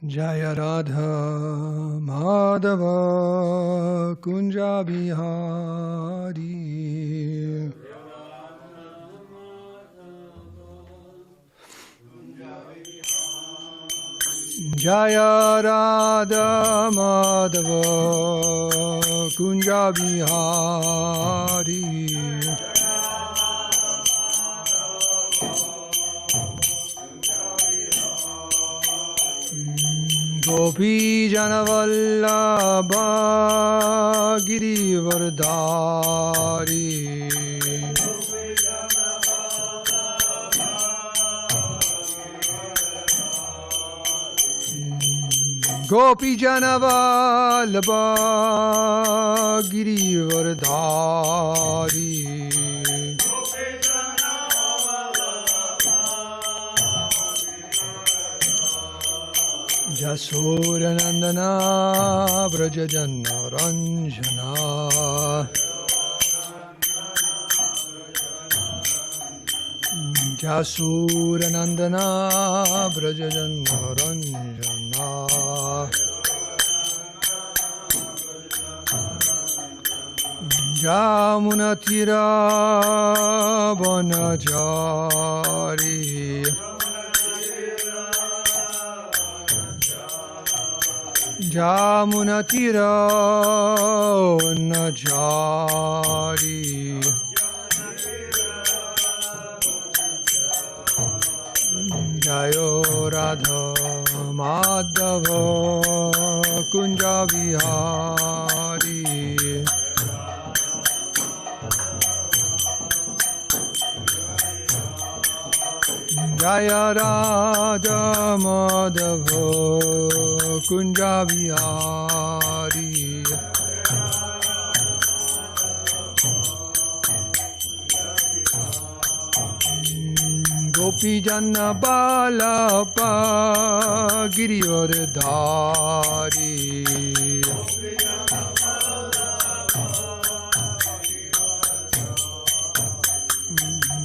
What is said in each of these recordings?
Jaya Radha Madhava Kunja Bihari. Jaya Radha Madhava Kunja Bihari. Gopi Janavallabha Girivardhari. Gopi Janavallabha Girivardhari. Jasodanandana Vrajajanna Ranjana. Jasodanandana Vrajajanna Ranjana. Jamunatira Vanajari. Jamunatira Vanajari. Jayo Radha Madhava Kunja Bihari. Jaya Radha Madhava Kunja Bihari. Gopi Janna Balapa Girivardhari.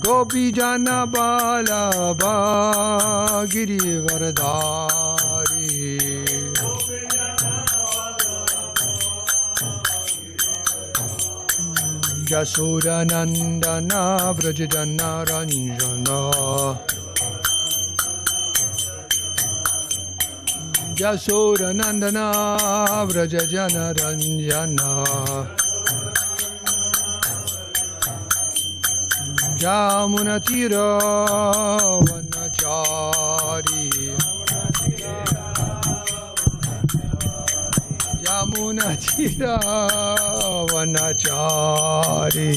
Gopi Janna Balapa Girivardhari. Jasodanandana Vrajajanna Ranjana. Jasodanandana Vrajajanna Ranjana. Jamunatira Vanachari. Jamunatira Vanachari.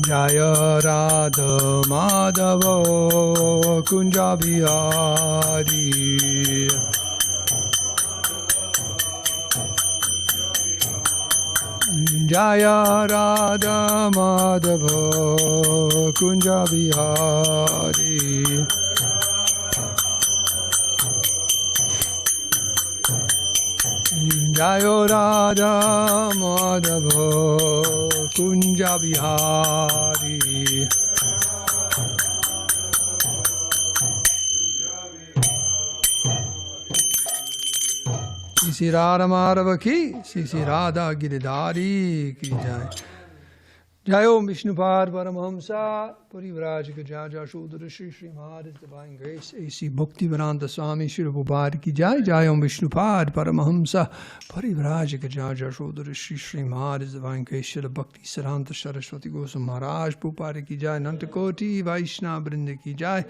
Jaya Radha Madhava Kunja Bihari. Jaya Radha Madhava Kunja Bihari. Jaya Radha Madhava Kunja Bihari. Sri Radha Madhava ki, Sri Radha Giridhari ki jai. Jai Om Viṣṇupād Paramahamsa Parivrājika Jaja Śūdras Shri Srimad Divine Grace A.C. Bhaktivedanta Swami Shri Prabhupada ki jai. Jai Om Viṣṇupād Paramahamsa Parivrājika Jaja Śūdras Shri Srimad Divine Grace Shri Bhakti Siddhanta Saraswati Goswami Maharaj Prabhupada ki jai. Nantakoti Vaishnava Vrinda ki jai.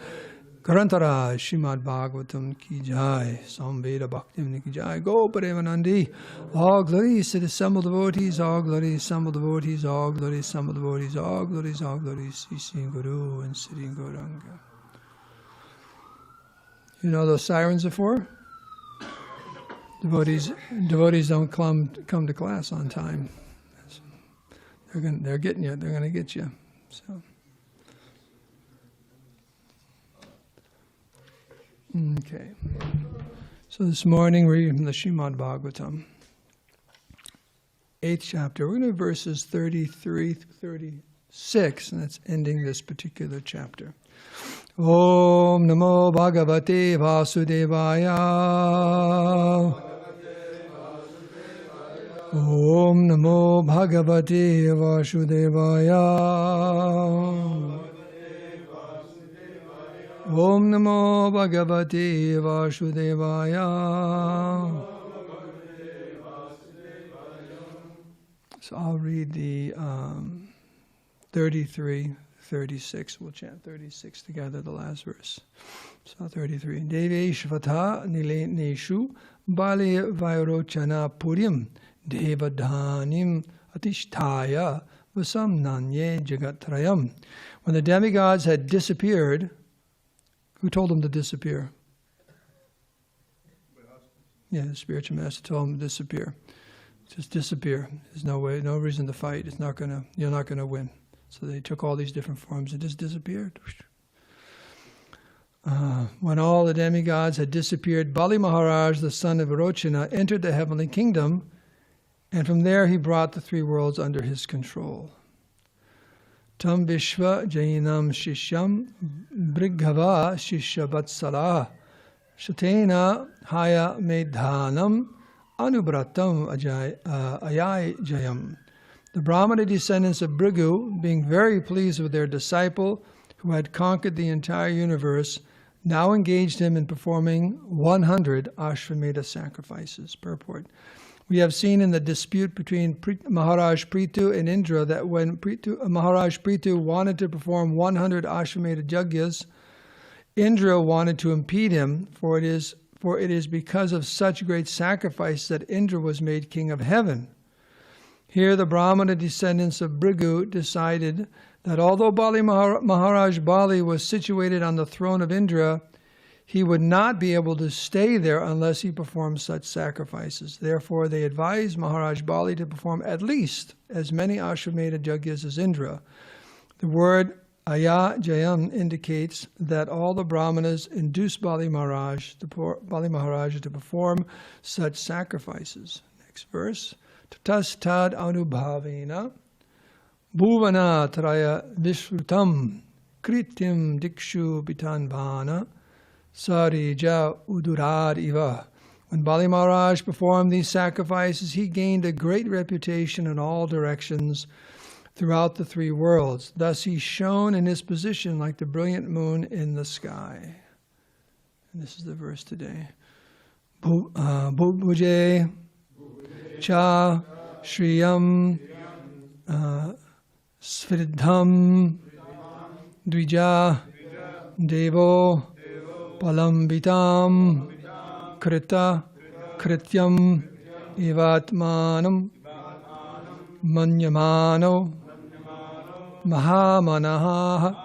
Karantara Srimad Bhagavatam ki jai, Samveda Bhakti ki jai, Go Parevanandi, all glories to the assembled devotees, all glories, assembled devotees, all glories, assembled devotees, all glories, Sri Guru and Sri Gauranga. You know those sirens are for? Devotees don't come to class on time. They're getting you. They're going to get you. So. Okay. So this morning we're reading from the Srimad Bhagavatam, 8th chapter. We're going to verses 33 through 6, and that's ending this particular chapter. Om Namo Bhagavate Vasudevaya. Om Namo Bhagavate Vasudevaya. Om Namo Bhagavate Vasudevaya. So I'll read the 33, 36. We'll chant 36 together, the last verse. So 33. Deve Shvata Nile Neshu Bali Vairochana Purim Devadhanim Atishtaya Vasam Nanye Jagatrayam. When the demigods had disappeared, who told them to disappear? Yeah, the spiritual master told them to disappear. Just disappear. There's no way, no reason to fight. You're not gonna win. So they took all these different forms and just disappeared. When all the demigods had disappeared, Bali Maharaj, the son of Virochana, entered the heavenly kingdom, and from there he brought the three worlds under his control. Tam Vishva Jainam Shishyam Brighava Shishya Vatsala Shatena Haya Medhanam Anubratam Ayai Jayam. The Brāhmana descendants of Bhrigu, being very pleased with their disciple who had conquered the entire universe, now engaged him in performing 100 Ashvamedha sacrifices. Purport. We have seen in the dispute between Maharaj Prithu and Indra that when Maharaj Prithu wanted to perform 100 Ashvamedha yajnas, Indra wanted to impede him, for it is because of such great sacrifice that Indra was made king of heaven. Here the Brahmana descendants of Bhrigu decided that although Maharaj Bali was situated on the throne of Indra, he would not be able to stay there unless he performed such sacrifices. Therefore, they advised Maharaj Bali to perform at least as many Ashvamedha yajnas as Indra. The word Aya Jayam indicates that all the Brahmanas induced Bali Maharaj to perform such sacrifices. Next verse. Tatastad anubhavena bhuvana traya vishrutam kritim dikshu bitanvana sarija udurar iva. When Bali Maharaj performed these sacrifices, he gained a great reputation in all directions throughout the three worlds. Thus he shone in his position like the brilliant moon in the sky. And this is the verse today. Bhuje cha shriyam svidham dvija devo palambitam krita krityam ivatmanam manyamano mahamanaha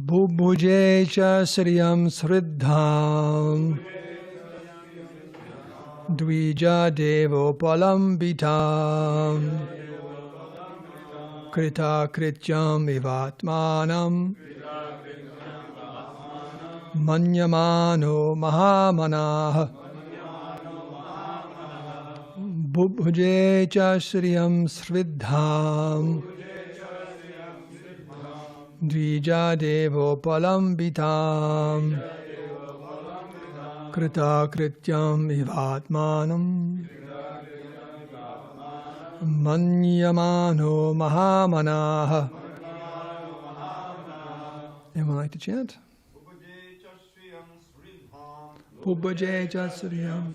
bubuje cha sriyam sriddham dvija devo palambitam krita krityam ivatmanam manyamano mahamanaha bubuje cha sriyam sriddham dvija devo palambitam krita krityam ivatmanam manyamano mahamanaha. Anyone like to chant? Bubuje cha sriyam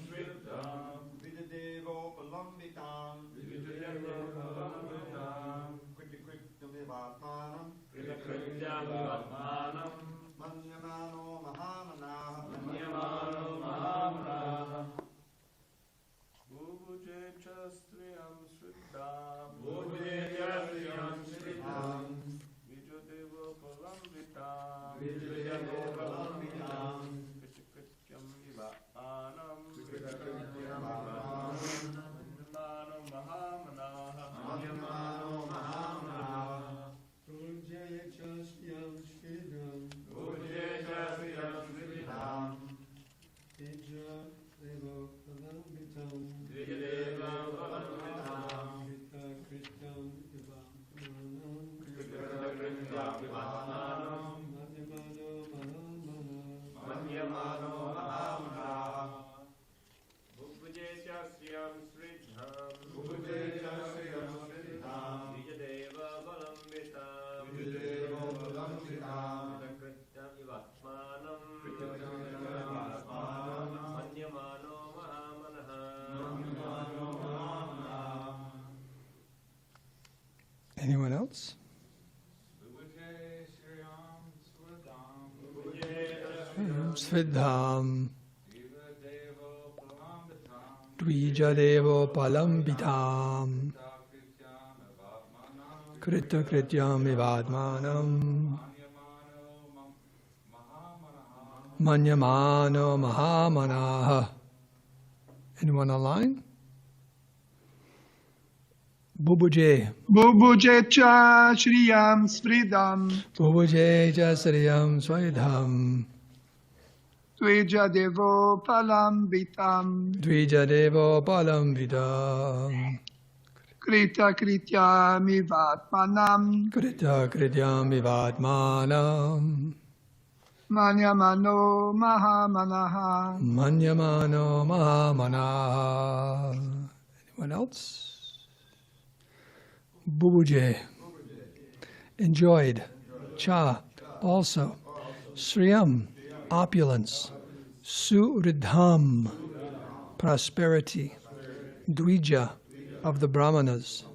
else? Svidham Dvijadevo Palambitam Kṛṣatriyam Vivadmanam Manyamano Mahamanaha. Anyone online? Bubuje. Bubuje cha shriyam sridam. Bubuje cha shriyam svidham. Dvijadevo palambitam. Dvijadevo palambitam. Kṛṣatriyam vivatmanam. Kṛṣatriyam vivatmanam. Manyamano mahamanaha. Manyamano mahamanaha. Anyone else? Bubuje. Enjoyed. Cha. Also. Sriyam. Opulence. Suridham. Prosperity. Dvija. Of the Brāhmaṇas.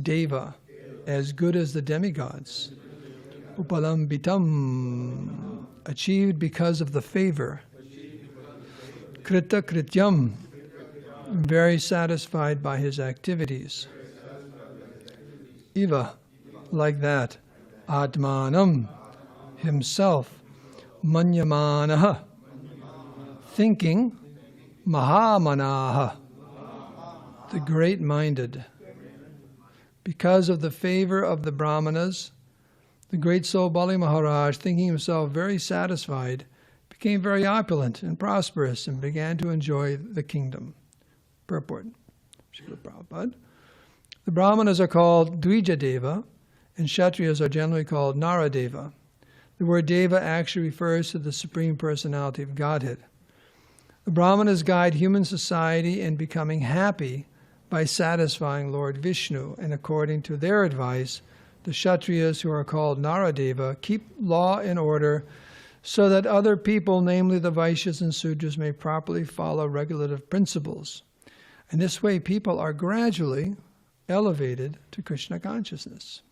Deva. As good as the demigods. Upalambitam. Achieved because of the favor. Kṛṣatriyam. Very satisfied by his activities. Iva. Like that. Atmanam. Himself. Manyamanaha. Thinking. Mahamanaha. The great-minded. Because of the favor of the Brāhmanas, the great soul Bali Maharaj, thinking himself very satisfied, became very opulent and prosperous and began to enjoy the kingdom. Purport. Srila Prabhupada. The Brāhmanas are called Dvijadeva, and kṣatriyas are generally called nara-deva. The word deva actually refers to the Supreme Personality of Godhead. The Brāhmanas guide human society in becoming happy by satisfying Lord Viṣṇu, and according to their advice, the kṣatriyas, who are called nara-deva, keep law in order so that other people, namely the vaiśyas and śūdras, may properly follow regulative principles. In this way, people are gradually elevated to Krishna consciousness.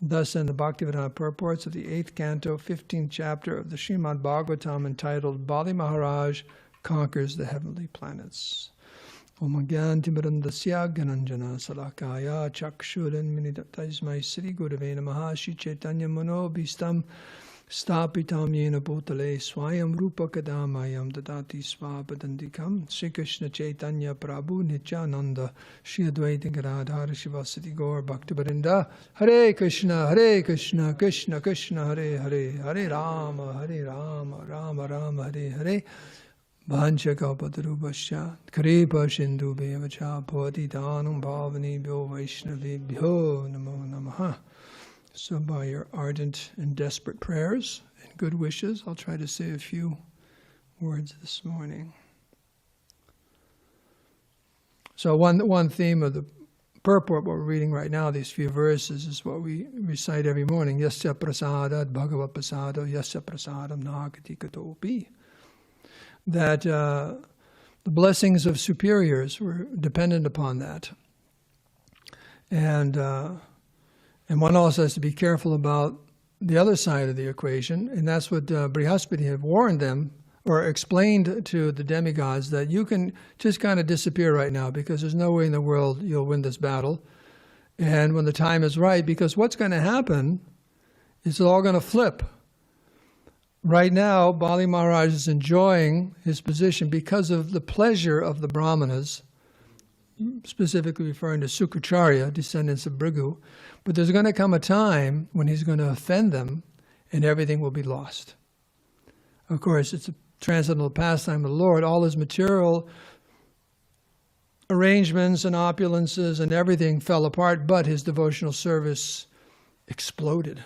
Thus, in the Bhaktivedanta purports of the 8th canto, 15th chapter of the Srimad Bhagavatam, entitled Bali Maharaj Conquers the Heavenly Planets. Om Gyantimirandasya Gananjana Salakaya Chakshuran Minidatasmai Sri Gurave Namaha Shri Chaitanya Mano Bhistam Stapitam Yena Bhutale Swayam Rupa Kadamayam Dadati Svapadandikam Sri Krishna Chaitanya Prabhu Nityananda Shri Advaita Gadadhara Shivasati Gaur Bhaktivedanta. Hare Krishna, Krishna Krishna, Hare Hare, Hare Rama, Rama Rama, Hare Hare. Vanchakapatarubhasya kripa sindhu bevacha bhavatidanam bhavanebhyo vaishnavebhyo namo namaha. So by your ardent and desperate prayers and good wishes, I'll try to say a few words this morning. So one theme of the purport, what we're reading right now, these few verses, is what we recite every morning. Yasya prasadat bhagavat prasado yasya prasadam nagati katopi. That the blessings of superiors were dependent upon that. And one also has to be careful about the other side of the equation, and that's what Brihaspati had warned them, or explained to the demigods, that you can just kind of disappear right now because there's no way in the world you'll win this battle. And when the time is right, because what's going to happen is it's all going to flip. Right now, Bali Maharaj is enjoying his position because of the pleasure of the Brāhmanas, specifically referring to Sukacharya, descendants of Bhrigu. But there's going to come a time when he's going to offend them and everything will be lost. Of course, it's a transcendental pastime of the Lord. All his material arrangements and opulences and everything fell apart, but his devotional service exploded.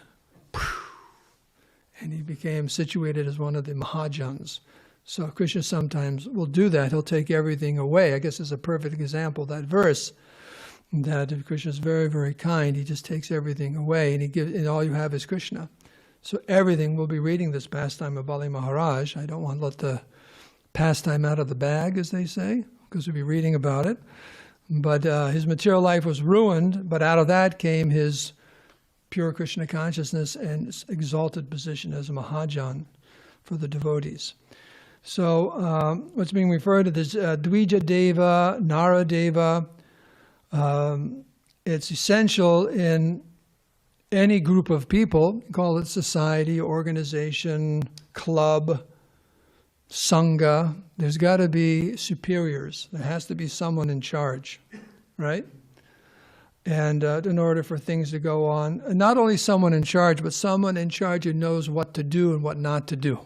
And he became situated as one of the Mahajans. So Krishna sometimes will do that. He'll take everything away. I guess it's a perfect example, that verse, that if Krishna is very, very kind, he just takes everything away, and all you have is Krishna. So everything, we'll be reading this pastime of Bali Maharaj. I don't want to let the pastime out of the bag, as they say, because we'll be reading about it. But his material life was ruined, but out of that came his pure Krishna consciousness and exalted position as a Mahajan for the devotees. So what's being referred to is Dvija-deva, nara-deva. It's essential in any group of people, call it society, organization, club, sangha. There's got to be superiors. There has to be someone in charge, right? And in order for things to go on, and not only someone in charge, but someone in charge who knows what to do and what not to do.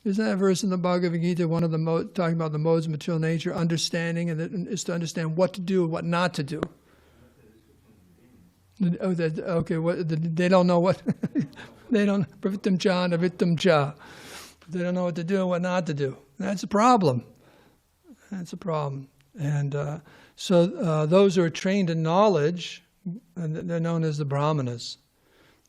Isn't that a verse in the Bhagavad Gita, one of the talking about the modes of material nature, understanding, and that is to understand what to do and what not to do. Oh, okay, they don't know what, they don't, pravittam cha, navittam cha. They don't know what to do and what not to do. That's a problem. That's a problem. And so those who are trained in knowledge, and they're known as the Brāhmaṇas,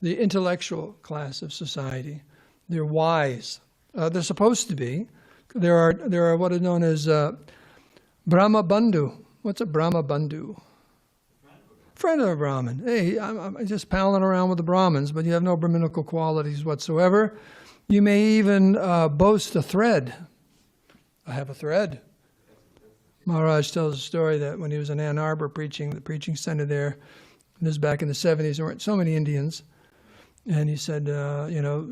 the intellectual class of society. They're wise. They're supposed to be. There are what are known as Brahma Bandhu. What's a Brahma Bandhu? Friend of a Brahmin. Hey, I'm just palling around with the Brahmins, but you have no Brahminical qualities whatsoever. You may even boast a thread. I have a thread. Maharaj tells a story that when he was in Ann Arbor preaching, the preaching center there, this is back in the 70s, there weren't so many Indians. And he said,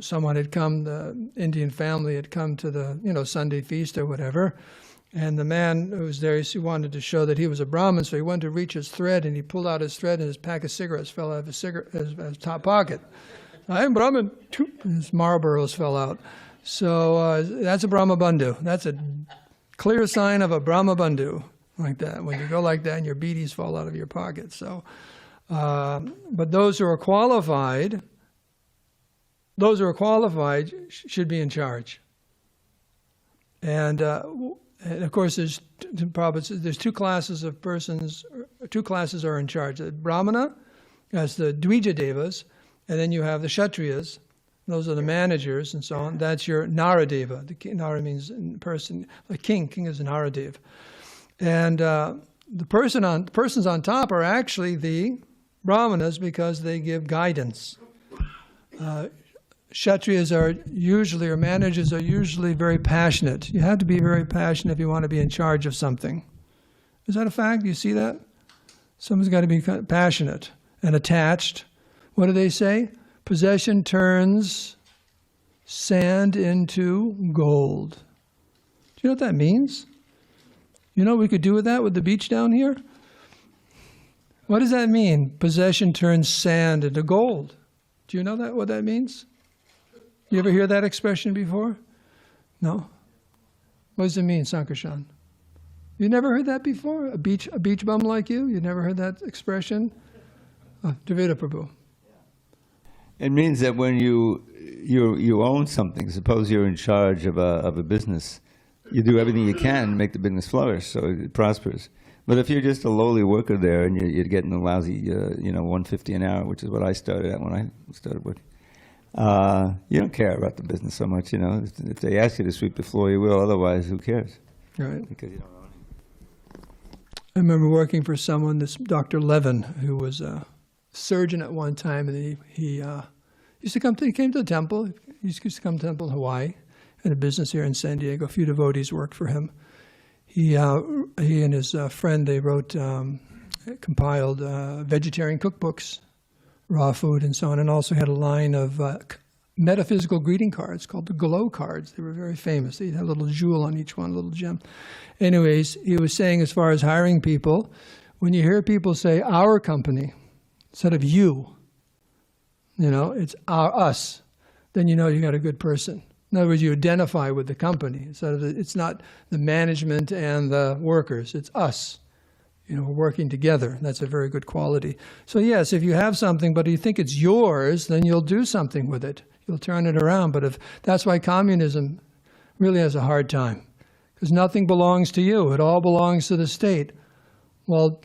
someone had come, the Indian family had come to the, Sunday feast or whatever. And the man who was there, he wanted to show that he was a Brahmin, so he went to reach his thread, and he pulled out his thread, and his pack of cigarettes fell out of his top pocket. I am Brahmin. And his Marlboros fell out. So that's a Brahma Bandhu. That's a clear sign of a Brahma Bandhu, like that. When you go like that, and your beaties fall out of your pocket. So, but those who are qualified should be in charge. And of course, there's two classes of persons. Two classes are in charge. The Brahmana, that's the Dvija-devas, and then you have the kṣatriyas. Those are the managers and so on. That's your nara-deva. The king, nara means person. The king is a nara-deva. And the persons on top are actually the Brahmanas because they give guidance. Kshatriyas or managers are usually very passionate. You have to be very passionate if you want to be in charge of something. Is that a fact? Do you see that? Someone's got to be passionate and attached. What do they say? Possession turns sand into gold. Do you know what that means? You know what we could do with that with the beach down here? What does that mean? Possession turns sand into gold. Do you know what that means? You ever hear that expression before? No? What does it mean, Sankarshan? You never heard that before? A beach bum like you? You never heard that expression? Dravida Prabhu. It means that when you own something, suppose you're in charge of a business, you do everything you can to make the business flourish so it prospers. But if you're just a lowly worker there and you're getting a lousy, $150 an hour, which is what I started at when I started working, you don't care about the business so much. If they ask you to sweep the floor, you will. Otherwise, who cares? Right. Because you don't own it. I remember working for someone, this Dr. Levin, who was a surgeon at one time, and he used to come. He came to the temple. He used to come to the temple in Hawaii. Had a business here in San Diego. A few devotees worked for him. He and his friend, they compiled vegetarian cookbooks, raw food and so on, and also had a line of metaphysical greeting cards called the glow cards. They were very famous. They had a little jewel on each one, a little gem. Anyways, he was saying, as far as hiring people, when you hear people say our company instead of you, it's us, then you know you got a good person. In other words, you identify with the company. It's not the management and the workers. It's us. We're working together. That's a very good quality. So yes, if you have something, but you think it's yours, then you'll do something with it. You'll turn it around. But that's why communism really has a hard time, because nothing belongs to you. It all belongs to the state. Well,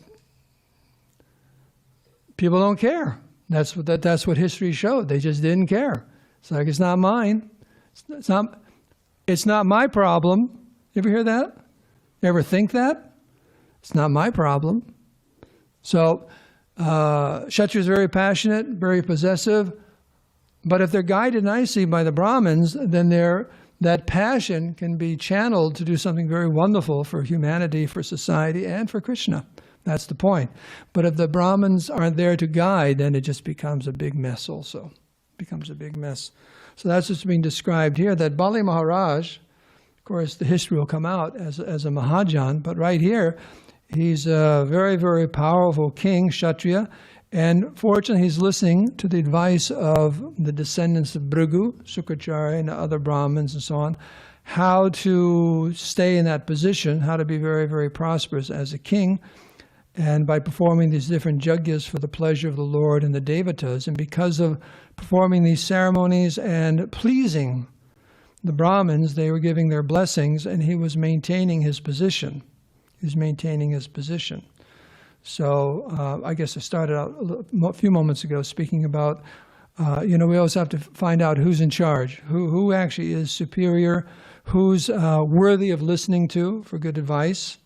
people don't care. That's what history showed. They just didn't care. It's like, it's not mine. It's not my problem. You ever hear that? You ever think that? It's not my problem. So Kṣatriyas are very passionate, very possessive, but if they're guided nicely by the Brahmins, then that passion can be channeled to do something very wonderful for humanity, for society, and for Krishna. That's the point. But if the Brahmins aren't there to guide, then it just becomes a big mess also. It becomes a big mess. So that's what's being described here, that Bali Maharaj, of course, the history will come out as a Mahajan, but right here, he's a very, very powerful king, Kshatriya, and fortunately he's listening to the advice of the descendants of Bhrigu, Sukracharya, and other Brahmins and so on, how to stay in that position, how to be very, very prosperous as a king, and by performing these different yagyas for the pleasure of the Lord and the devatas. And because of performing these ceremonies and pleasing the Brahmins, they were giving their blessings, and he was maintaining his position. He was maintaining his position. So I guess I started out a few moments ago speaking about, we always have to find out who's in charge, who actually is superior, who's worthy of listening to for good advice,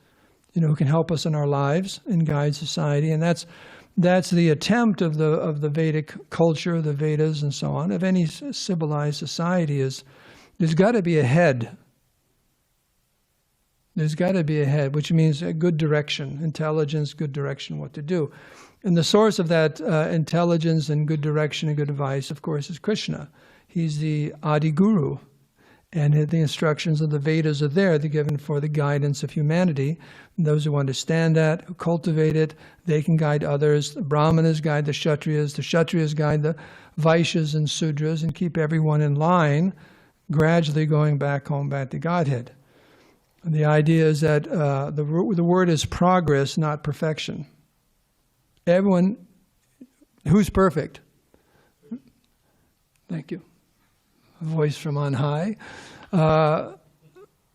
who can help us in our lives and guide society. And that's the attempt of the Vedic culture, the Vedas and so on, of any civilized society is there's got to be a head. There's got to be a head, which means a good direction, intelligence, good direction, what to do. And the source of that intelligence and good direction and good advice, of course, is Krishna. He's the Adi Guru. And the instructions of the Vedas are there. They're given for the guidance of humanity. And those who understand that, who cultivate it, they can guide others. The Brāhmaṇas guide the Kṣatriyas guide the vaiśyas and śūdras, and keep everyone in line, gradually going back home, back to Godhead. And the idea is that the word is progress, not perfection. Everyone who's perfect. Thank you. A voice from on high.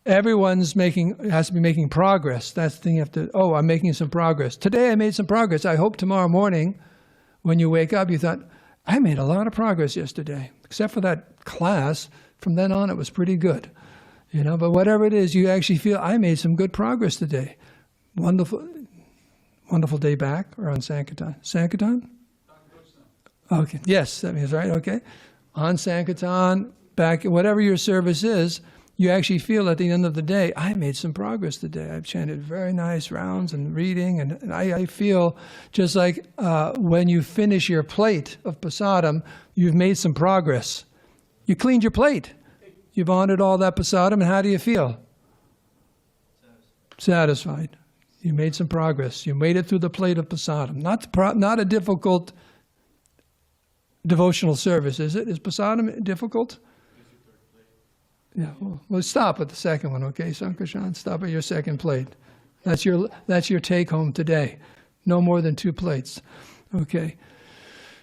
Everyone's has to be making progress. That's the thing you have to, I'm making some progress. Today I made some progress. I hope tomorrow morning when you wake up you thought, I made a lot of progress yesterday. Except for that class, from then on it was pretty good. But whatever it is, you actually feel, I made some good progress today. Wonderful day back, or on Sankirtan. Sankirtan? Okay, yes, that means right, okay. On Sankirtan, back, whatever your service is, you actually feel at the end of the day, I made some progress today. I've chanted very nice rounds and reading, and I feel just like when you finish your plate of prasadam, you've made some progress. You cleaned your plate. You've honored all that prasadam, and how do you feel? Satisfied. You made some progress. You made it through the plate of prasadam. Not a difficult devotional service, is it? Is prasadam difficult? Yeah. Well, stop at the second one, okay, Sankarshan? Stop at your second plate. That's your take home today. No more than 2 plates. Okay.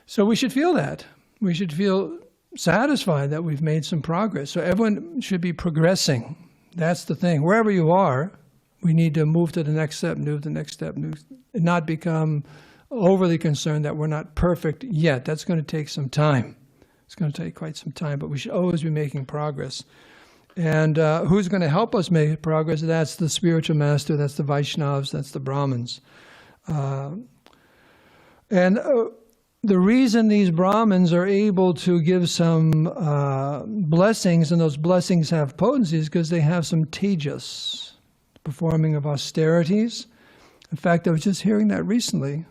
So we should feel that. We should feel satisfied that we've made some progress. So everyone should be progressing. That's the thing. Wherever you are, we need to move to the next step, move to the next step, and not become overly concerned that we're not perfect yet. That's going to take some time. It's going to take quite some time, but we should always be making progress. And who's going to help us make progress? That's the spiritual master, that's the Vaishnavas, that's the Brahmins. The reason these Brahmins are able to give some blessings, and those blessings have potency, is because they have some tejas, performing of austerities. In fact, I was just hearing that recently,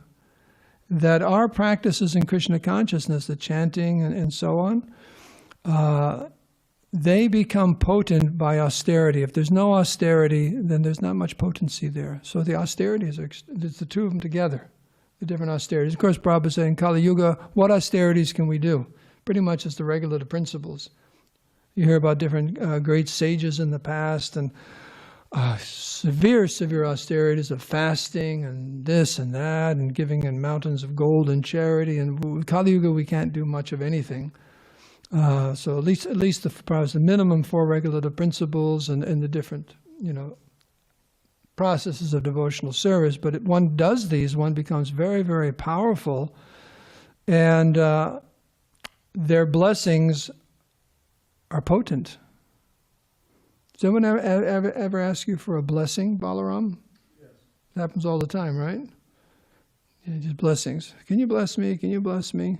that our practices in Krishna consciousness, the chanting and so on, they become potent by austerity. If there's no austerity, then there's not much potency there. So the austerities, there's the two of them together, the different austerities. Of course, Prabhupada said in Kali Yuga, what austerities can we do? Pretty much it's the regulative principles. You hear about different great sages in the past, and severe austerities of fasting and this and that, and giving in mountains of gold and charity. And with Kali Yuga, we can't do much of anything. So at least the minimum 4 regulative principles and the different processes of devotional service. But if one does these, one becomes very, very powerful, and their blessings are potent. Does anyone ever ask you for a blessing, Balaram? Yes. It happens all the time, right? Yeah, just blessings. Can you bless me? Can you bless me?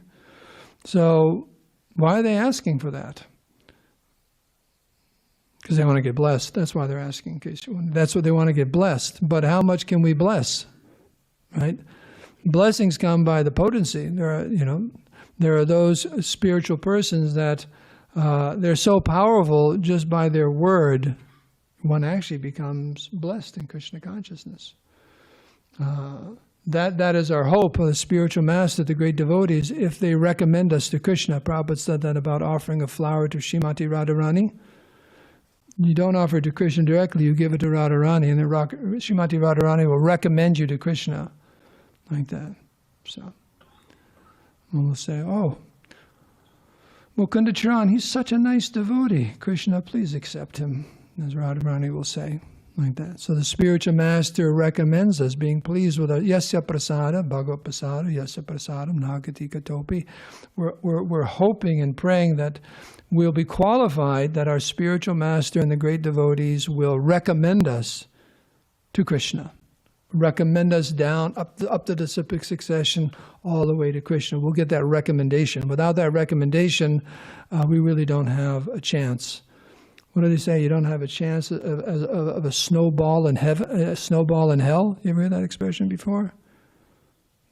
So why are they asking for that? Because they want to get blessed. That's why they're asking. That's what they want to get blessed. But how much can we bless? Right? Blessings come by the potency. There are those spiritual persons that they're so powerful just by their word, one actually becomes blessed in Krishna consciousness. That is our hope of the spiritual master, the great devotees, if they recommend us to Krishna. Prabhupada said that about offering a flower to Srimati Radharani. You don't offer it to Krishna directly, you give it to Radharani, and then Srimati Radharani will recommend you to Krishna, like that. So, we'll say, oh, Mukunda Charan, he's such a nice devotee. Krishna, please accept him, as Radharani will say, like that. So the spiritual master recommends us being pleased with our yasya prasada, bhagavad prasada, yasya prasadam, nagati katopi. We're hoping and praying that we'll be qualified, that our spiritual master and the great devotees will recommend us to Krishna. Recommend us down, up the disciplic succession, all the way to Krishna. We'll get that recommendation. Without that recommendation, we really don't have a chance. What do they say? You don't have a chance of a snowball in heaven, a snowball in hell? You ever heard that expression before?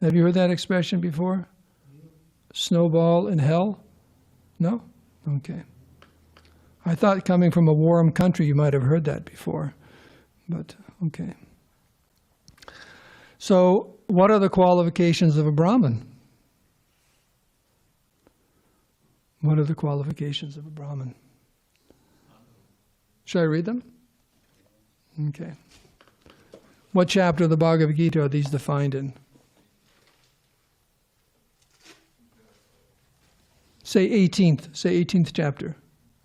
Have you heard that expression before? Snowball in hell? No? Okay. I thought coming from a warm country you might have heard that before. But, okay. So, what are the qualifications of a Brahmin? What are the qualifications of a Brahmin? Should I read them? Okay. What chapter of the Bhagavad Gita are these defined in? Say 18th. Say 18th chapter.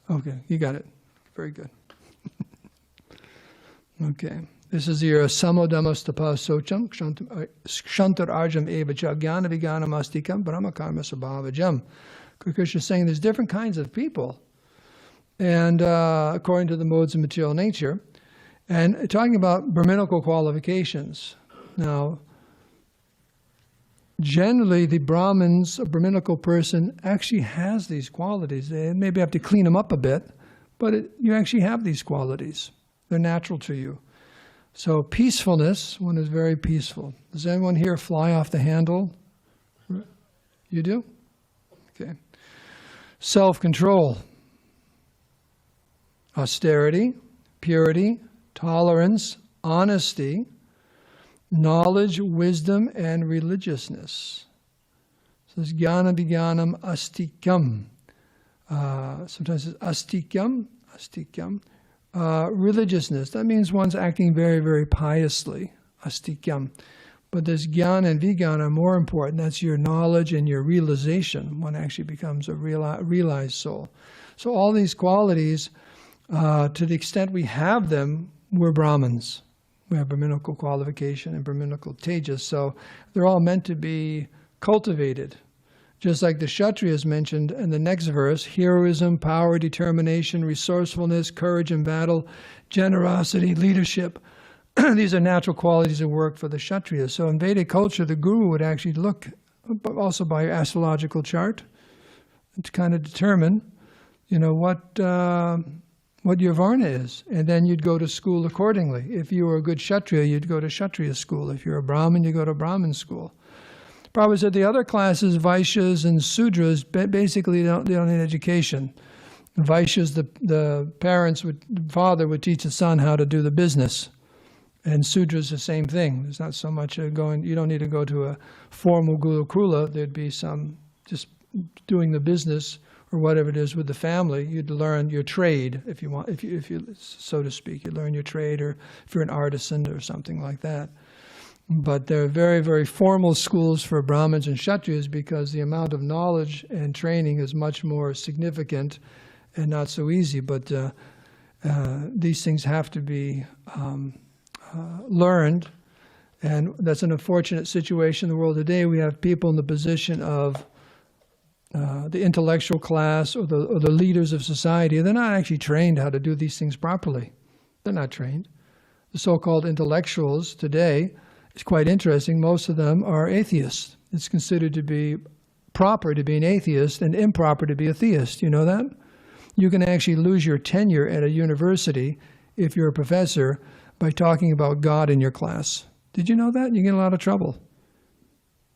Okay, you got it. Very good. Okay. This is your samodamastapa socham kshantar arjam evacha jnana viganam astikam brahma karma sabhavajam. Krishna is saying there's different kinds of people, and according to the modes of material nature, and talking about Brahminical qualifications. Now, generally, the Brahmins, a Brahminical person, actually has these qualities. They maybe have to clean them up a bit, but you actually have these qualities. They're natural to you. So peacefulness, one is very peaceful. Does anyone here fly off the handle? You do? Okay. Self-control, austerity, purity, tolerance, honesty, knowledge, wisdom, and religiousness. So it's jnana viganam astikam. Sometimes it's astikam. Religiousness, that means one's acting very, very piously, astikyam. But this jnana and vijnana are more important. That's your knowledge and your realization. One actually becomes a realized soul. So all these qualities, to the extent we have them, we're Brahmins. We have Brahminical qualification and Brahminical tejas. So they're all meant to be cultivated. Just like the kṣatriyas mentioned in the next verse, heroism, power, determination, resourcefulness, courage in battle, generosity, leadership. These are natural qualities that work for the kṣatriyas. So in Vedic culture, the guru would actually look, also by your astrological chart, to kind of determine, what your varna is. And then you'd go to school accordingly. If you were a good kṣatriya, you'd go to kṣatriya school. If you're a Brahmin, you go to Brahmin school. Prabhupada said the other classes, vaiśyas and śūdras, basically they don't need education. Vaiśyas, the father would teach the son how to do the business. And śūdras, the same thing. There's not so much you don't need to go to a formal gurukula. There'd be some just doing the business or whatever it is with the family. You'd learn your trade, if you so to speak. You learn your trade, or if you're an artisan or something like that. But they're very, very formal schools for Brahmins and Kshatriyas because the amount of knowledge and training is much more significant and not so easy. But these things have to be learned, and that's an unfortunate situation in the world today. We have people in the position of the intellectual class or the leaders of society. They're not actually trained how to do these things properly. They're not trained. The so-called intellectuals today, it's quite interesting, most of them are atheists. It's considered to be proper to be an atheist and improper to be a theist. You know that? You can actually lose your tenure at a university if you're a professor by talking about God in your class. Did you know that? You get in a lot of trouble.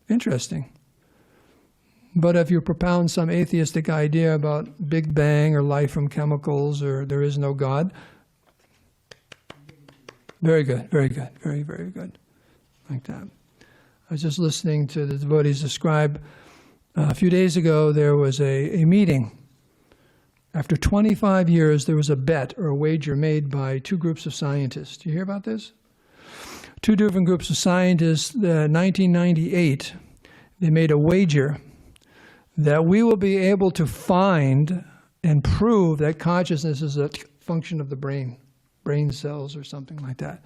Interesting. But if you propound some atheistic idea about Big Bang or life from chemicals or there is no God, very good, very good, very, very good. Like that. I was just listening to the devotees describe a few days ago there was a meeting. After 25 years, there was a bet or a wager made by two groups of scientists. Do you hear about this? Two different groups of scientists, 1998, they made a wager that we will be able to find and prove that consciousness is a function of the brain cells or something like that.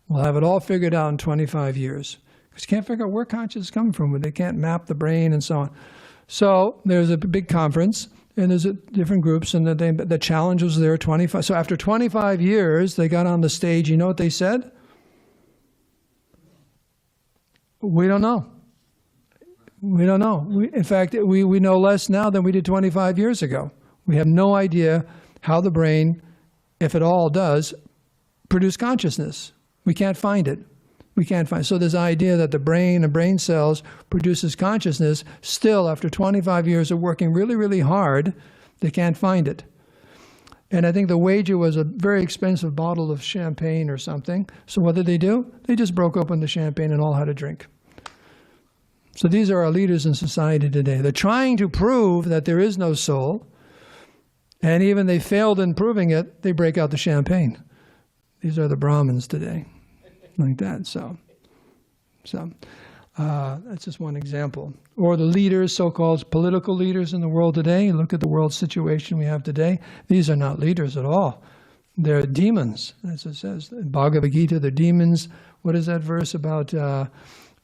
We'll have it all figured out in 25 years. Because you can't figure out where consciousness comes from, they can't map the brain and so on. So there's a big conference, and there's different groups, and the challenge was there 25. So after 25 years, they got on the stage. You know what they said? We don't know. We don't know. In fact, we know less now than we did 25 years ago. We have no idea how the brain, if it all does, produce consciousness. We can't find it. We can't find it. So this idea that the brain and brain cells produces consciousness, still after 25 years of working really, really hard, they can't find it. And I think the wager was a very expensive bottle of champagne or something. So what did they do? They just broke open the champagne and all had a drink. So these are our leaders in society today. They're trying to prove that there is no soul, and even they failed in proving it, they break out the champagne. These are the Brahmins today, like that. So that's just one example. Or the leaders, so-called political leaders in the world today. Look at the world situation we have today. These are not leaders at all. They're demons, as it says. In Bhagavad Gita, they're demons. What is that verse about?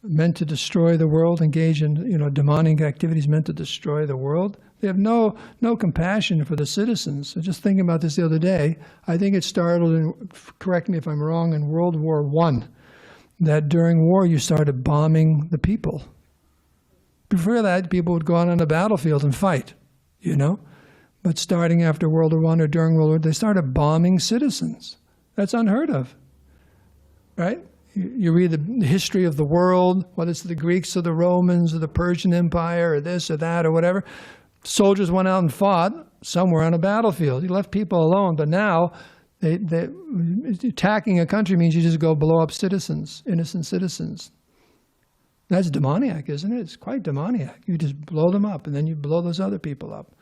Meant to destroy the world, engage in demonic activities meant to destroy the world. They have no compassion for the citizens. So just thinking about this the other day, I think it started, correct me if I'm wrong, in World War I, that during war you started bombing the people. Before that, people would go out on the battlefield and fight, But starting after World War I or during World War, they started bombing citizens. That's unheard of, right? You read the history of the world, whether it's the Greeks or the Romans or the Persian Empire or this or that or whatever. Soldiers went out and fought somewhere on a battlefield. You left people alone, but now attacking a country means you just go blow up citizens, innocent citizens. That's demoniac, isn't it? It's quite demoniac. You just blow them up and then you blow those other people up.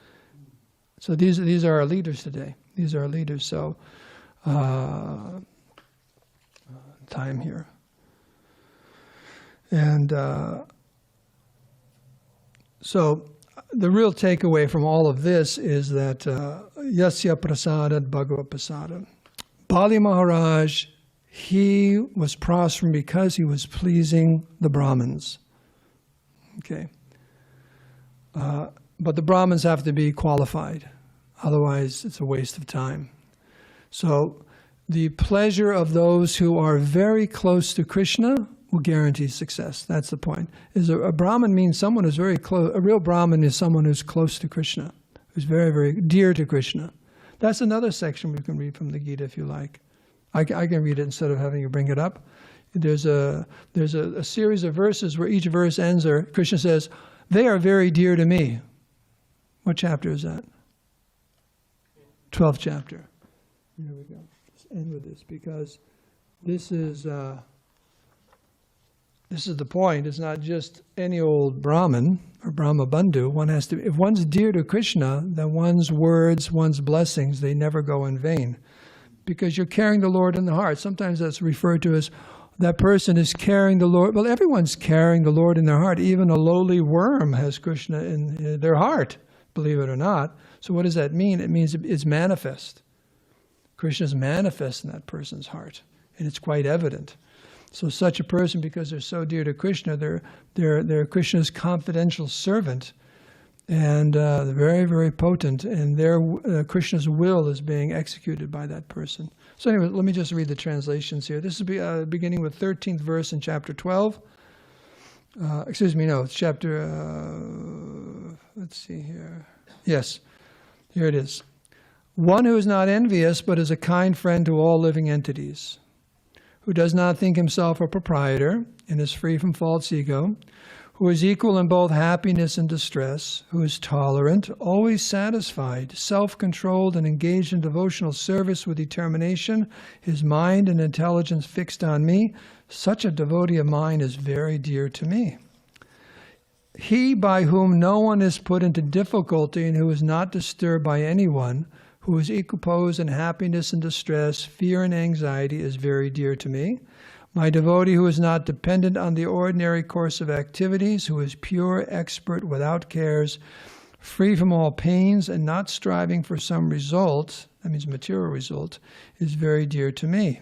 So these are our leaders today. These are our leaders. So time here. And so the real takeaway from all of this is that Yasya Prasadat Bhagavat Prasadat. Bali Maharaj, he was prosperous because he was pleasing the Brahmins. Okay. But the Brahmins have to be qualified. Otherwise, it's a waste of time. So the pleasure of those who are very close to Krishna will guarantee success. That's the point. A Brahmin means someone who's very close. A real Brahmin is someone who's close to Krishna, who's very, very dear to Krishna. That's another section we can read from the Gita if you like. I can read it instead of having you bring it up. There's a series of verses where each verse ends there. Krishna says, "They are very dear to me." What chapter is that? 12th chapter. Here we go. Let's end with this because this is the point. It's not just any old Brahmin or Brahma Bandhu. One has to. If one's dear to Krishna, then one's words, one's blessings, they never go in vain, because you're carrying the Lord in the heart. Sometimes that's referred to as that person is carrying the Lord. Well, everyone's carrying the Lord in their heart. Even a lowly worm has Krishna in their heart, believe it or not. So what does that mean? It means it's manifest. Krishna's manifest in that person's heart, and it's quite evident. So such a person, because they're so dear to Krishna, they're Krishna's confidential servant, And very, very potent, and their Krishna's will is being executed by that person. So anyway, let me just read the translations here. This is beginning with 13th verse in chapter 12. It's chapter, let's see here. Yes, here it is. One who is not envious, but is a kind friend to all living entities, who does not think himself a proprietor and is free from false ego, who is equal in both happiness and distress, who is tolerant, always satisfied, self-controlled, and engaged in devotional service with determination, his mind and intelligence fixed on me, such a devotee of mine is very dear to me. He by whom no one is put into difficulty and who is not disturbed by anyone, who is equiposed in happiness and distress, fear and anxiety, is very dear to me. My devotee who is not dependent on the ordinary course of activities, who is pure, expert, without cares, free from all pains, and not striving for some result, that means material result, is very dear to me.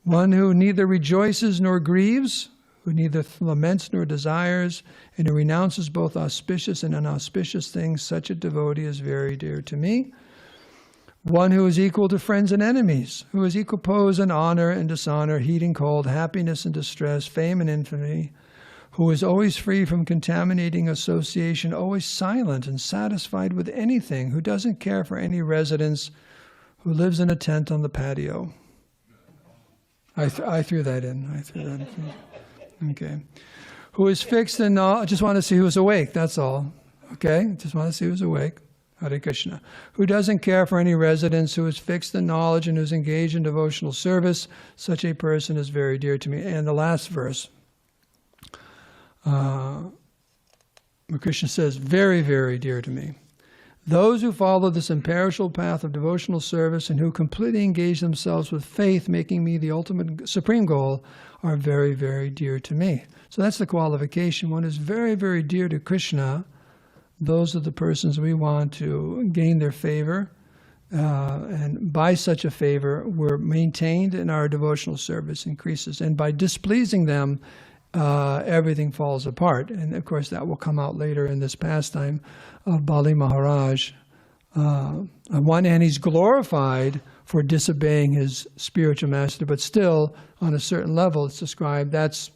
One who neither rejoices nor grieves, who neither laments nor desires, and who renounces both auspicious and inauspicious things, such a devotee is very dear to me. One who is equal to friends and enemies, who is equiposed in honor and dishonor, heat and cold, happiness and distress, fame and infamy, who is always free from contaminating association, always silent and satisfied with anything, who doesn't care for any residence, who lives in a tent on the patio. I threw that in. Okay. Who is fixed in knowledge. I just want to see who's awake, that's all. Okay? Just want to see who's awake. Hare Krishna. Who doesn't care for any residence, who is fixed in knowledge and who is engaged in devotional service, such a person is very dear to me. And the last verse, where Krishna says, very, very dear to me. Those who follow this imperishable path of devotional service and who completely engage themselves with faith, making me the ultimate supreme goal, are very, very dear to me. So that's the qualification. One is very, very dear to Krishna. Those are the persons we want to gain their favor, and by such a favor, we're maintained and our devotional service increases. And by displeasing them, everything falls apart. And of course, that will come out later in this pastime of Bali Maharaj. On one hand, he's glorified for disobeying his spiritual master, but still, on a certain level, it's described that's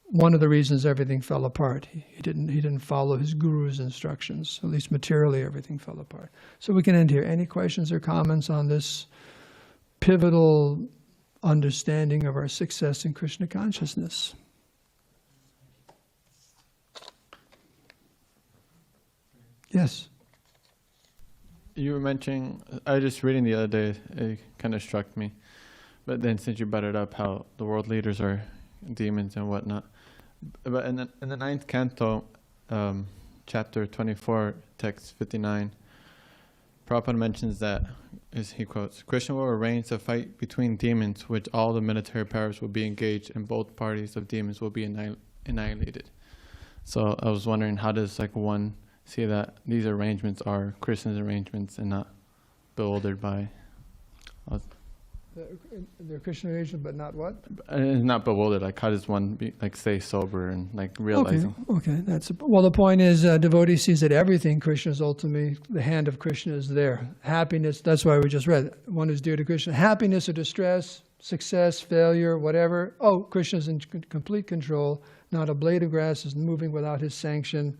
one of the reasons everything fell apart. He didn't follow his guru's instructions. At least materially, everything fell apart. So we can end here. Any questions or comments on this pivotal understanding of our success in Krishna consciousness? Yes. You were mentioning, I was just reading the other day, it kind of struck me. But then since you brought it up, how the world leaders are demons and whatnot. But in the 9th canto, chapter 24, text 59, Prabhupada mentions that, as he quotes, Krishna will arrange a fight between demons, which all the military powers will be engaged, and both parties of demons will be annihilated. So I was wondering, how does one see that these arrangements are Krishna's arrangements and not bewildered by... They're Krishna arrangements, but not what? Not bewildered. How does one be, stay sober and realizing? Okay. Well, the point is, devotee sees that everything Krishna is ultimately, the hand of Krishna is there. Happiness, that's why we just read, one is dear to Krishna. Happiness or distress, success, failure, whatever. Oh, Krishna's in complete control. Not a blade of grass is moving without his sanction.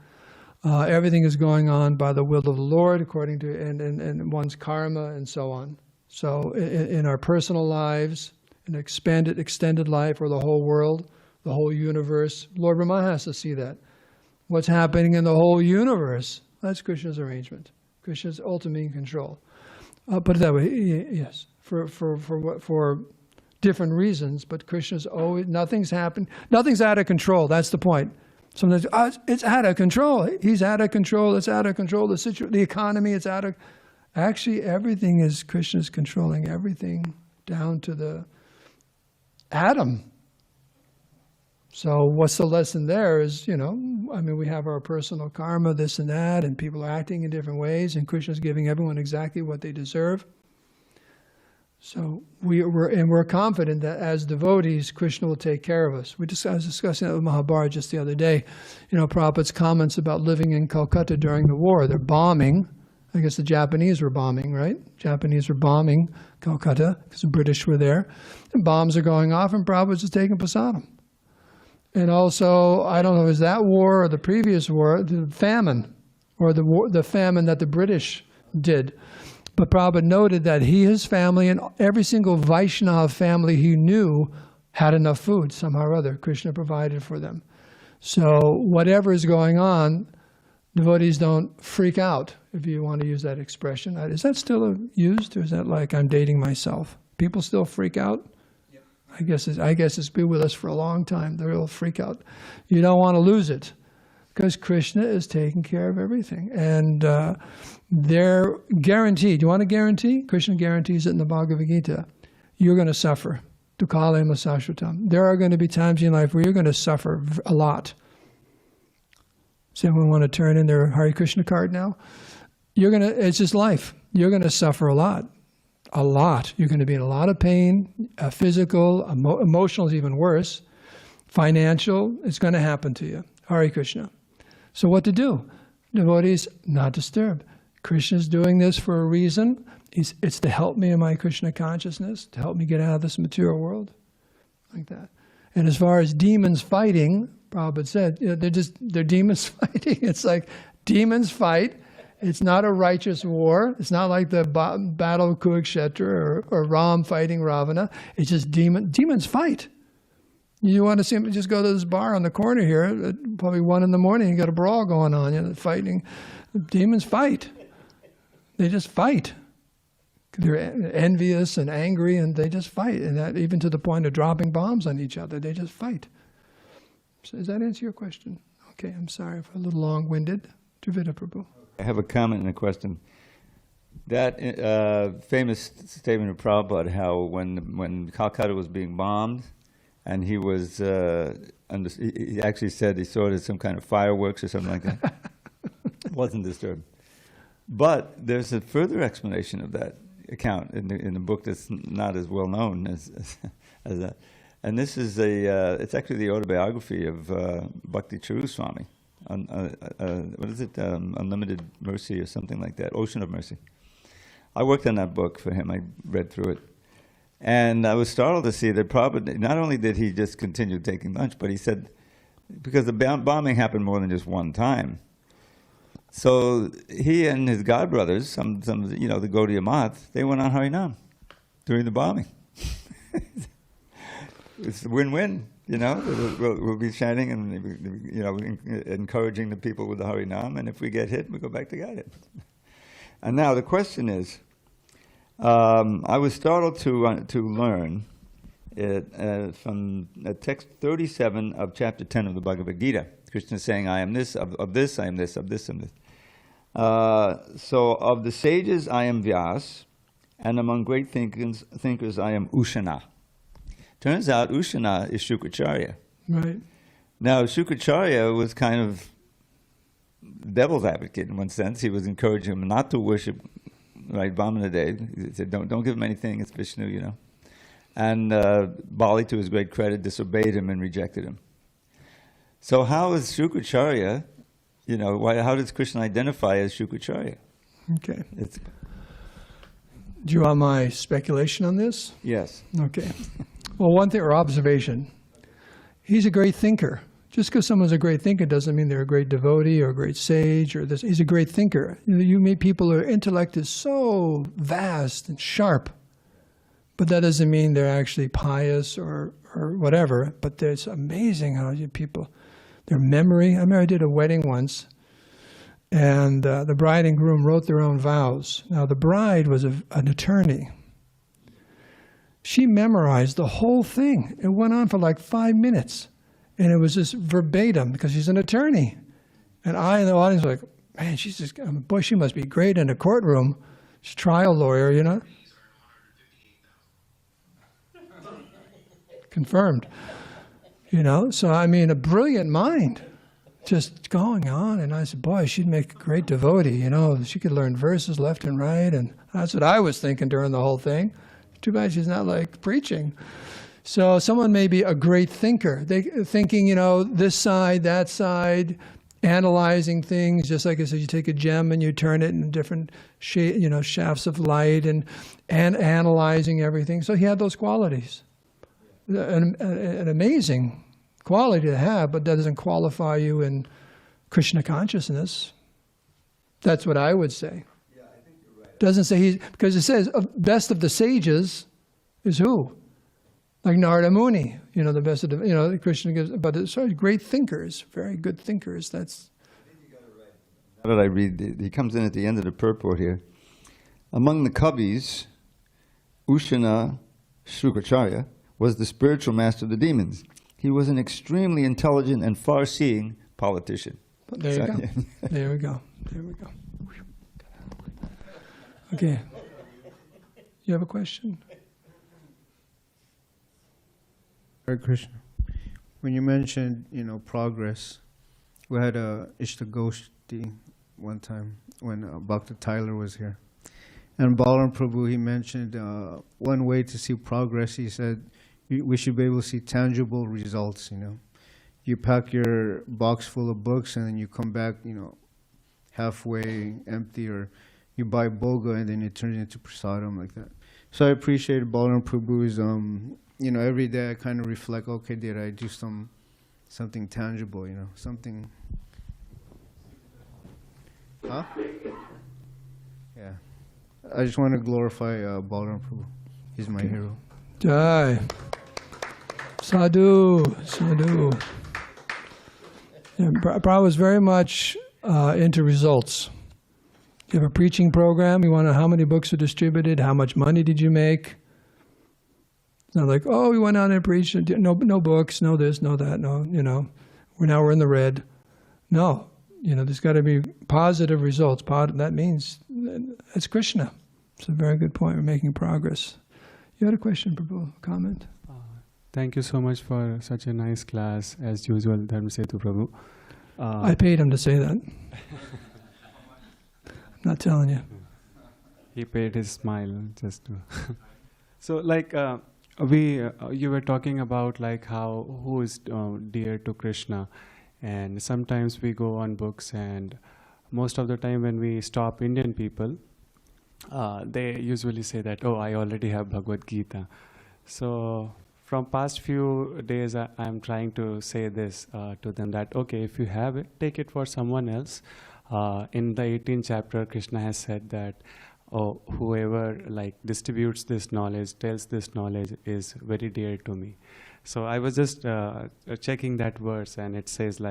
Everything is going on by the will of the Lord, according to and one's karma and so on. So in our personal lives, an extended life, or the whole world, the whole universe, Lord Brahma has to see that. What's happening in the whole universe, that's Krishna's arrangement. Krishna's ultimately in control. Put it that way, yes, for different reasons, but Krishna's always, nothing's happened, nothing's out of control, that's the point. Sometimes, it's out of control, he's out of control, it's out of control, the economy, it's out of... Actually, everything is Krishna's controlling everything down to the atom. So what's the lesson there is, we have our personal karma, this and that, and people are acting in different ways, and Krishna's giving everyone exactly what they deserve. So we're confident that as devotees, Krishna will take care of us. I was discussing that with Mahabharata just the other day. You know, Prabhupada's comments about living in Calcutta during the war. They're bombing. I guess the Japanese were bombing, right? Japanese were bombing Calcutta because the British were there. And bombs are going off, and Prabhupada's just taking prasadam. And also, I don't know, is that war or the previous war, the famine, or the famine that the British did. But Prabhupada noted that his family and every single Vaishnava family he knew had enough food somehow or other. Krishna provided for them. So whatever is going on, devotees don't freak out, if you want to use that expression. Is that still used, or is that like I'm dating myself? People still freak out? Yep. I guess it's been with us for a long time. They'll freak out. You don't want to lose it, because Krishna is taking care of everything. And they're guaranteed. You want a guarantee? Krishna guarantees it in the Bhagavad Gita. You're going to suffer. Dukkhale masashvatam. There are going to be times in life where you're going to suffer a lot. Does anyone want to turn in their Hare Krishna card now? It's just life. You're going to suffer a lot. A lot. You're going to be in a lot of pain, physical, emotional is even worse, financial. It's going to happen to you. Hare Krishna. So what to do? Devotees, not disturb. Krishna's doing this for a reason. It's to help me in my Krishna consciousness, to help me get out of this material world, like that. And as far as demons fighting, Prabhupada said, you know, they're demons fighting. It's like demons fight. It's not a righteous war. It's not like the battle of Kurukshetra or Ram fighting Ravana. It's just demons fight. You want to see them, just go to this bar on the corner here at probably 1 a.m, you got a brawl going on, you know, fighting. Demons fight. They just fight. They're envious and angry, and they just fight. And that even to the point of dropping bombs on each other, they just fight. So does that answer your question? Okay, I'm sorry if I'm a little long-winded. Dravida Prabhu. I have a comment and a question. That famous statement of Prabhupada, how when Calcutta was being bombed, and he was, he actually said he saw it as some kind of fireworks or something like that. Wasn't disturbed. But there's a further explanation of that account in the book that's not as well known as that. And this is it's actually the autobiography of Bhakti Swami. What is it? Unlimited Mercy or something like that. Ocean of Mercy. I worked on that book for him. I read through it. And I was startled to see that probably, not only did he just continue taking lunch, but he said, because the bombing happened more than just one time. So he and his godbrothers, some you know, the Gaudiya Math, they went on Harinam during the bombing. It's a win-win, you know. We'll be chanting and, you know, encouraging the people with the Harinam, and if we get hit, we go back to get it. And now the question is, I was startled to learn it, from text 37 of chapter 10 of the Bhagavad Gita. Krishna is saying, I am this, of this, I am this, of this, and this. So of the sages, I am Vyas, and among great thinkers, I am Ushana. Turns out Ushana is Śukracharya. Right. Now, Śukracharya was kind of devil's advocate in one sense. He was encouraging him not to worship, right, Vamana. He said, don't give him anything, it's Viṣṇu, you know. And Bali, to his great credit, disobeyed him and rejected him. So how is Śukracharya, you know, how does Krishna identify as Śukracharya? Okay. Do you want my speculation on this? Yes. Okay. Well, one thing, or observation, he's a great thinker. Just because someone's a great thinker doesn't mean they're a great devotee or a great sage or this. He's a great thinker. You meet people whose intellect is so vast and sharp, but that doesn't mean they're actually pious or whatever. But it's amazing how people, their memory. I remember I did a wedding once, and the bride and groom wrote their own vows. Now, the bride was an attorney. She memorized the whole thing. It went on for like 5 minutes. And it was just verbatim because she's an attorney. And I in the audience was like, man, she's just, boy, she must be great in a courtroom. She's a trial lawyer, you know. Confirmed. You know, so I mean, a brilliant mind. Just going on. And I said, boy, she'd make a great devotee, you know. She could learn verses left and right. And that's what I was thinking during the whole thing. Too bad she's not like preaching. So someone may be a great thinker. Thinking, you know, this side, that side, analyzing things. Just like I said, you take a gem and you turn it in different shafts of light and analyzing everything. So he had those qualities. An amazing quality to have, but that doesn't qualify you in Krishna consciousness. That's what I would say. Yeah, I think you're right. Doesn't say because it says best of the sages is who? Like Narada Muni, you know, the best of the, Krishna gives, but it's great thinkers, very good thinkers. That's. I think you got it right. Now that I read, he comes in at the end of the purport here. Among the Kavis, Ushana Shukracharya was the spiritual master of the demons. He was an extremely intelligent and far-seeing politician. There you go. There we go. There we go. Okay. You have a question? Hare Krishna. When you mentioned, progress, we had a Ishtagoshti one time when Bhakti Tyler was here. And Balaram Prabhu, he mentioned one way to see progress, he said, we should be able to see tangible results, You pack your box full of books and then you come back, halfway empty, or you buy boga and then it turns into prasadam like that. So I appreciate Balaram Prabhu's, every day I kind of reflect, okay, did I do something tangible, something. Huh? Yeah. I just want to glorify Balaram Prabhu. He's my hero. Jai. Sadhu. Sadhu. Yeah, Prabhupada was very much into results. You have a preaching program, you want to know how many books are distributed, how much money did you make. It's not like, oh, we went out and preached, no books, no this, no that, no, we're in the red. No, there's got to be positive results. That means it's Krishna. It's a very good point. We're making progress. You had a question, Prabhu, comment? Thank you so much for such a nice class, as usual, Dharmasetu Prabhu. I paid him to say that. I'm not telling you. He paid his smile just to. So, you were talking about who is dear to Krishna, and sometimes we go on books, and most of the time when we stop Indian people, they usually say that, oh, I already have Bhagavad Gita. So from past few days, I'm trying to say this to them that, okay, if you have it, take it for someone else. In the 18th chapter, Krishna has said that, oh, whoever distributes this knowledge, tells this knowledge is very dear to me. So I was just checking that verse, and it says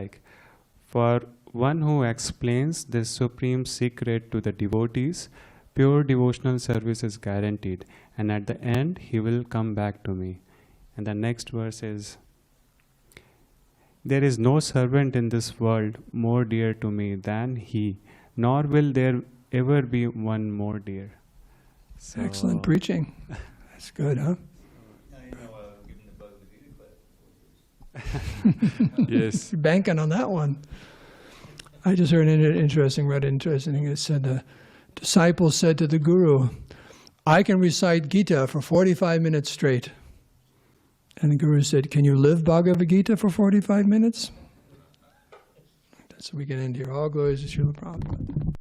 for one who explains this supreme secret to the devotees, pure devotional service is guaranteed, and at the end he will come back to me. And the next verse is, there is no servant in this world more dear to me than he, nor will there ever be one more dear. So excellent preaching. That's good, huh? Yes. You're banking on that one. I just heard an interesting thing. It said the disciple said to the guru, I can recite Gita for 45 minutes straight. And the guru said, can you live Bhagavad Gita for 45 minutes? So we get into here. All glories to Srila Prabhupada.